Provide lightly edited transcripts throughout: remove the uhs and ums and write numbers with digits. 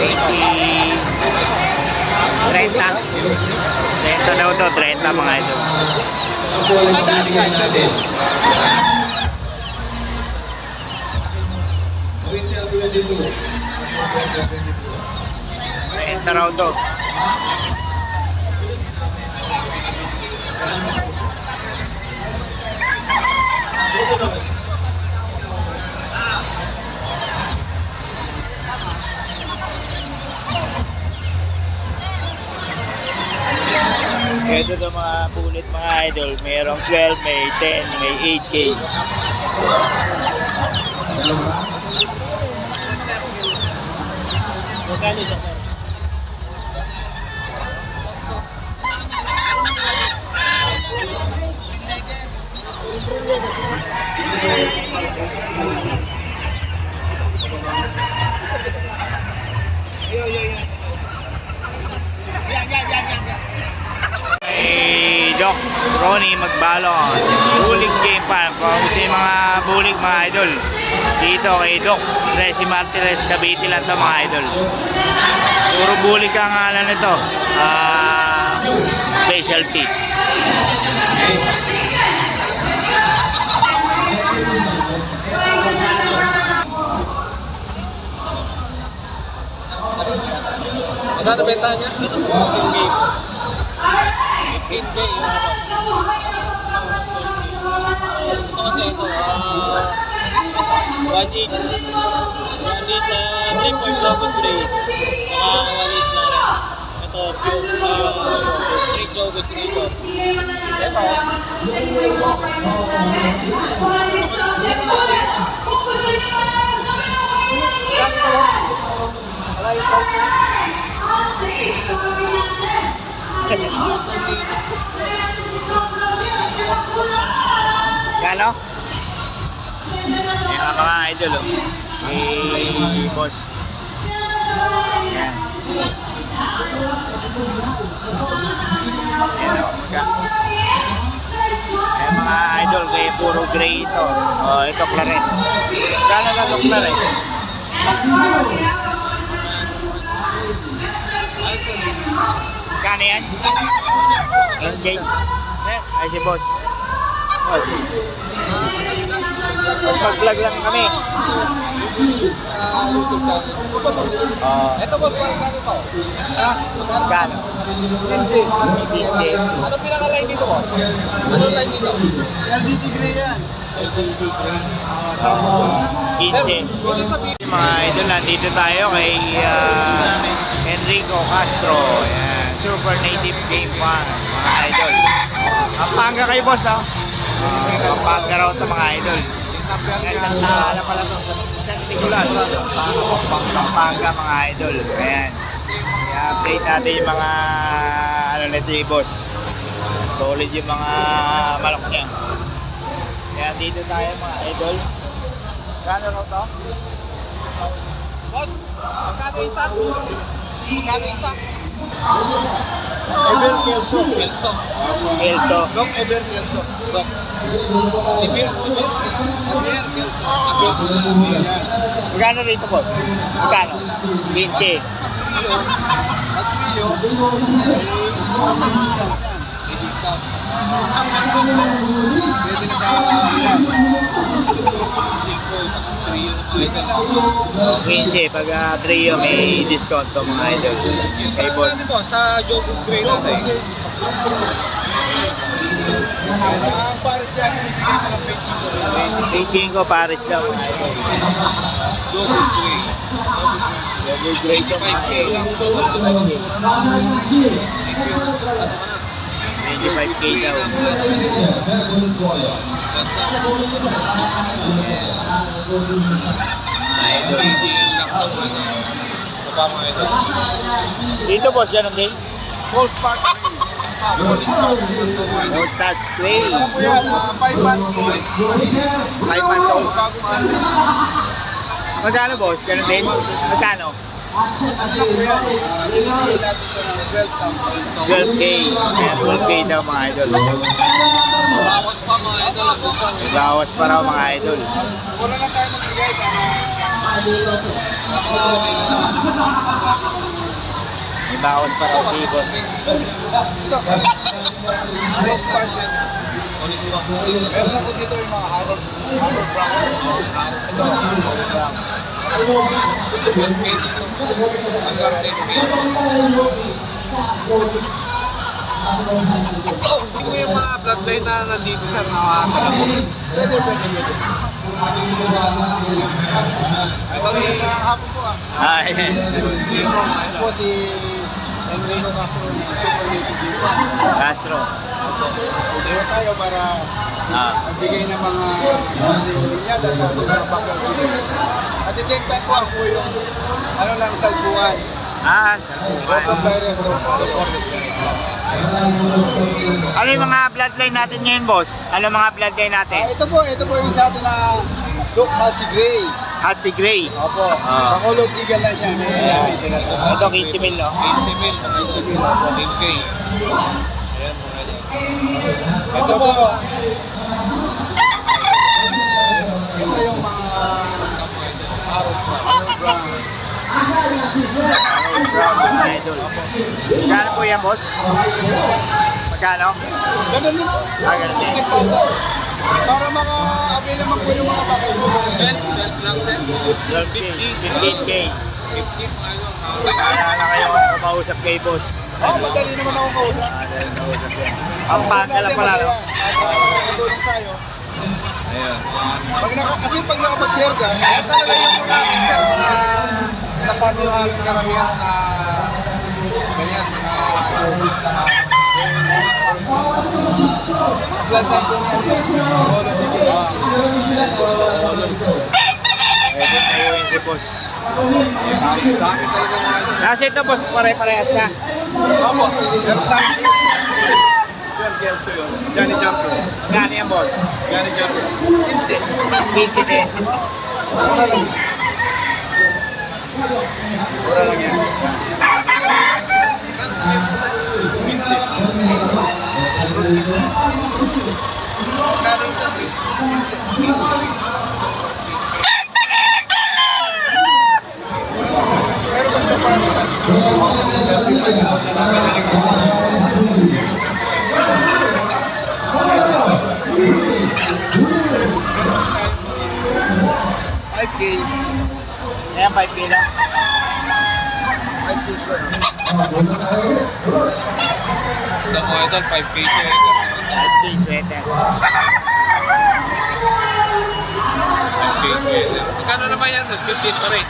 30. 30 daw to, 30 mga idol. Enter raw to. Ito to mga bullet mga idol. Mayroong 12, may 10, may 8K. Magkano siya, sir? Hey, Doc Ronnie Magbalon. Bulig game pa. Kung gusto yung mga bulig mga idol, dito kay Doc Resi Martinez, Cavite lang ito mga idol. Puro bulig ang alam nito. Specialty. Magkano benta niya? 15K. Ito kasi ito, 1 inch. 1 inch na 3.7 gray. Saka 1 inch na rin. Ito, straight jogged gray ito. Ito. Wala yung price na? Gano? Yan mga idol oh. May boss. Yan. Yan oh, Ayan mga idol, kaya puro gray ito. Oh, ito Clarence. Gano na ito Clarence? Kano yan? MJ? Ay si boss. Boss. Boss mag-vlog lang kami. Ito boss, magkano ito? Kano? 15. 15. Anong pinaka-line dito boss? Anong line dito? LDD gray yan. LDD gray. 15. Pwede sabihin. Mga idol, nandito tayo kay Enrico Castro. Yan. Super Native Game Farm, mga idol. Pampanga kayo boss, no? Pampanga raw ito mga idol. Ano pala ito? San Nicolas. Pampanga mga idol. Ayan. I-update natin yung mga ano nito yung boss. Solid yung mga malak niya. Kaya dito tayo mga idol. Gano'n raw ito? Boss, magkano isa? Magkano isa? Ever Kelso. Kelso. Kelso. Doc Ever Kelso. Doc. Ever Kelso. Magkano rito boss? Magkano? 15. At Rio, may discount yan. May discount. Pwede na sa yan. 15. Pag trio may discount to mga idol. Kay boss. Sa jogging gray natin. Ang Paris niya, binibigay mo ng Beijing ko. 25 Paris daw mga idol. Jogging gray. Jogging gray to mga idol. 25K daw. Dito boss, ganun din? Gold Spark Gold Stars Gray. Ano po yan? 5 months old, 6 months. 5 months old. Bagong harvest. Magkano boss? Ganun din? Magkano? Ano po yan? Binibigay natin ito ng 12K. Kaya 12K daw mga idol. Bawas pa mga idol. Bawas pa raw mga idol. Mura lang tayo magbigay para May bawas pa raw si boss. Ito, Rose Partner. Meron ako dito yung mga Harvard Brown. Ito, Harvard Brown. Hindi mo yung mga bloodline na nandito sa nakakala mo. Pwede. Ito si... Kahapon po ah. Ay, Ito po si Enrico Castro na Super Native Deal. Castro. Dito tayo para magbigay ng mga linyada sa ating mga backyard videos. At the same time po ako yung salpuan. Board of Director. Ano yung mga bloodline natin ngayon, boss? Ano mga bloodline natin? Ito po yung sa atin na Duke Halsey Gray. Hatsi Gray. Opo, Bacolod Eagle na siya. Ito, 15 mil, no? 15 mil, 15 mil, 15K. Ayan, mga yan. Ito po. Ito yung mga Arrow Brown. Idol. Magkano po yan, boss? Magkano? Ganun din po. Ganun din. 15,000. Para maka-avail naman po yung mga bakay. 12 lang, sir. 12K, 15K. 15, ano, Kaya na kayo kumausap kay boss. Madali naman ako kausap. Dahil nausap yan. Ang pangka lang pala, no? At nakakatulong tayo. Ayan. Kasi pag nakapag-share ka, Talaga yung mga sir, sa patuhan sa karamihan na ganyan, sa bloodline ko niya yan. Bacolod Eagle. Pwede tayo yun si boss. dami talaga mga ito. Kasi ito, boss, pare-parehas na. Opo, meron tayo. Yan, Kelso yun. Johnny Jumper. Magkano yan, boss? Johnny Jumper. 15 din. Mura lang. Mura lang yan. Minsit. Kano sa meron ba sa parang $5K. Ayan, 5K lang. 5K sure. Ito mga ito, 5K siya. 5K sweater. 5K siya. Magkano naman yan? 15 pa rin.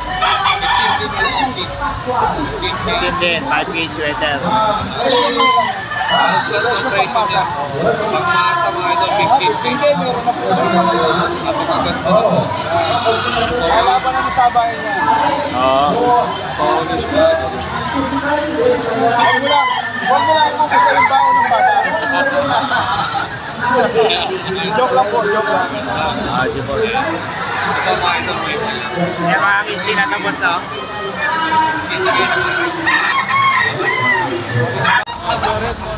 15 din yung 15. 15 din, 5K sweater. Presyo mo lang. Presyo pagpasa. Pagmasa mga ito, 15K meron na po kami pamilya. Napakaganda. Kalaban na sa bahay niya. Oo. Huwag mo lang kung gusto yung baon ng bata. Joke lang po, joke lang. Si boss. Ito mga ito, may Ayan, mga 15 na ito, boss, no? Red Moon.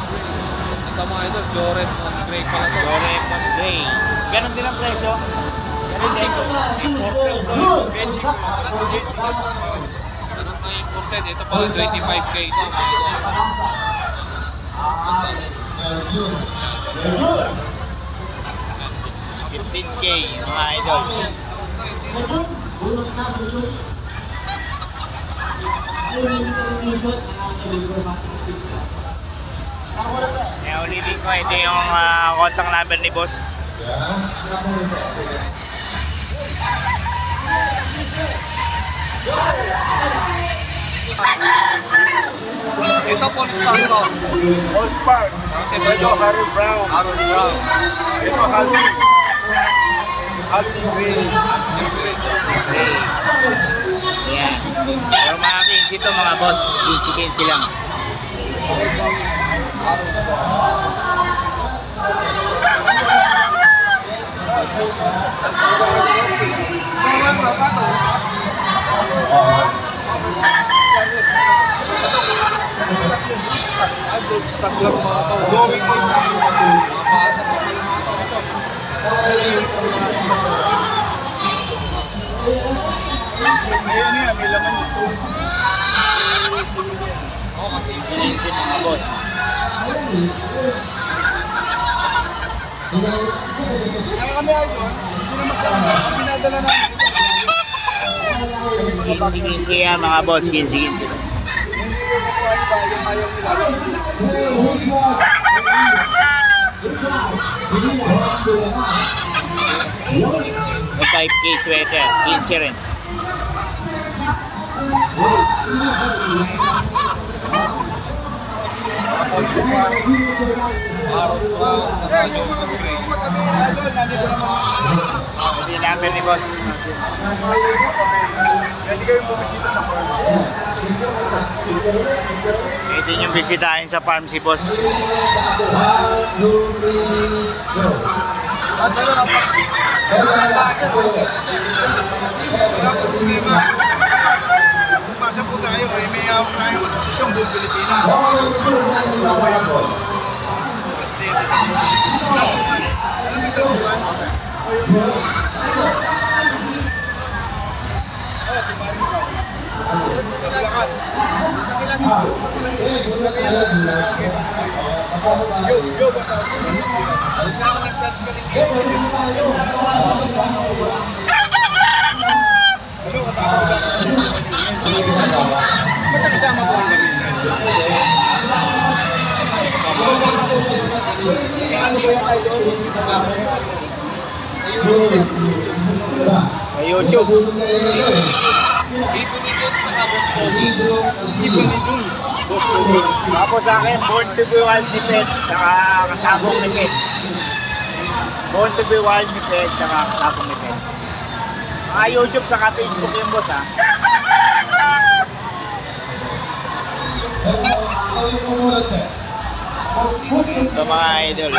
Ito mga ito, Joret Mongrey pala to. Doraemon Gray. Ganon din ang presyo. Ganon din. Ganun na imported. Ito pala 25K ito. mga ito. 15K, mga idol. Kaya ulitin ko, ito yung contact number ni boss. Ito po stock to. All Spark. Ito, Harry Brown. Aaron Brown. Ito, Halsey. Halsey Gray. Okay. Ayan. Pero mga 15 ito, mga boss. 15 lang. Stock lang mga to. Going in. May ano yan, may laman yan. Oo, kasi sinensin mga boss. Kaya kami idol, hindi naman sa amin. Ang pinadala namin ito. Kami mga bago. 15 yan mga boss, 15. Hindi yung makuha iba, yung ayaw nila. May 5K sweater, 15 rin. Eh, yung mga gusto yung mag-amin idol, nandito naman. Ito yung number ni boss. Hindi kayong bumisita sa farm. Ito yung bisitahin sa farm si boss. Wala po problema. Pumasa po tayo, may hawak tayong asosisyong buong Pilipinas. Okay po. Presidente sa Buwan. Alam mo sa Buwan? Ako yung si Maring Kao. Kabulakan. Sa kayo, yo, bata. Ano, katataw ba ako sa ba't nakasama ko rin kami? Ano ba yung idol? Sa YouTube. Dito nito sa Cabos Pogi. Ibon ni Jun. Tapos sa akin, Born to be Wild ni Pet, saka kasabong ni Pet. Born to be Wild ni Pet, saka kasabong ni Pet. Mga YouTube, saka Facebook yung boss ha. Ito mga idol.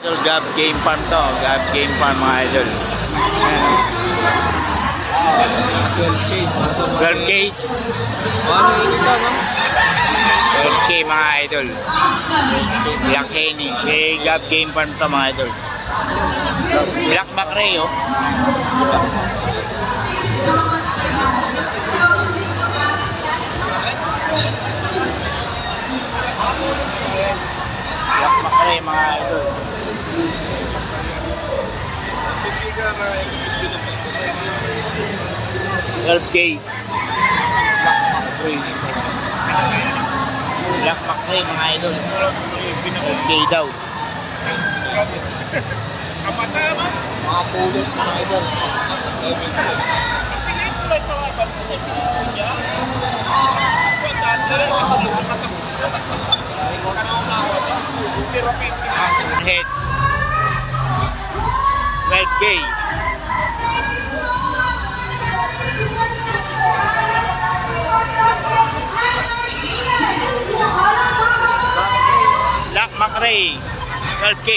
Idol, Gab Game Farm to. Gab Game Farm mga idol. Ayan. 12K. 12K mga idol. Black Henny. Kay Gab Game Farm to mga idol. Black Macrae oh. Black Macrae mga idol. $12K. Black Macrae mga idol. $12K daw. Mga pulot mga idol. Head. 12K. Black Macrae. 12K.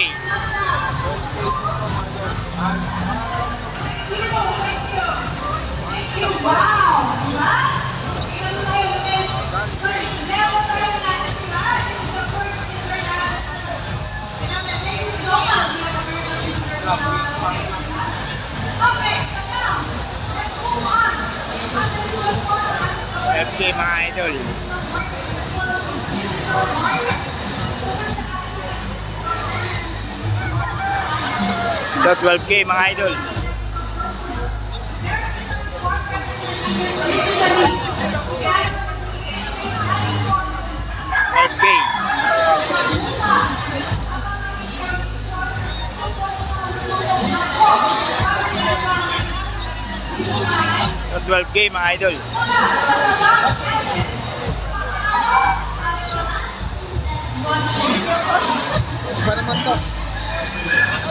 FK mga idol. Ito 12K mga idol. FK. Ito 12K mga idol. Iba naman to.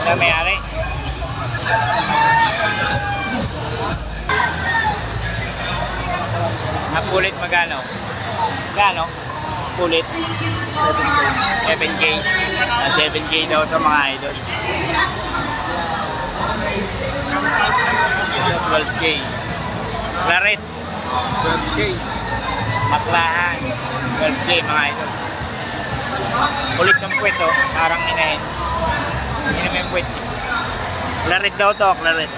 Na may-ari. Pulit magano? Magano? Pulit. 7K. 7K daw ito mga idol. Ito 12K. Claret. 12K. Maklahan. 12K mga idol. Kulit ng puwet oh. Parang inahin. Hindi naman yung puwet. Claret daw to, claret.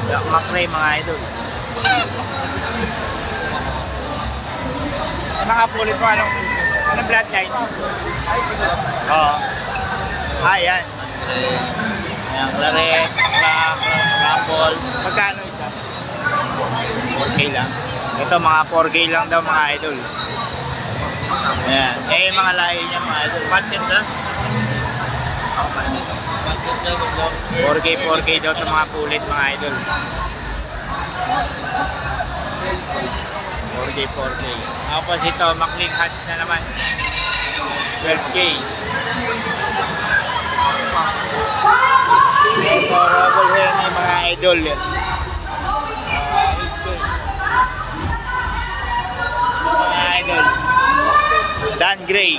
Black Macrae mga idol. Nakapulit mo anong bloodline? Oo. Ayan. Ayan, claret, black, rumble. Magkano ito? 4K lang. Ito mga 4K lang daw mga idol. Ayan. Eh mga lahi niya mga idol. Content na? 4K daw sa mga pulit mga idol. 4K. Tapos ito, Maclean Hats na naman. 12K. Ito, Rebel Henny mga idol. 8K. Mga idol. Dan Gray.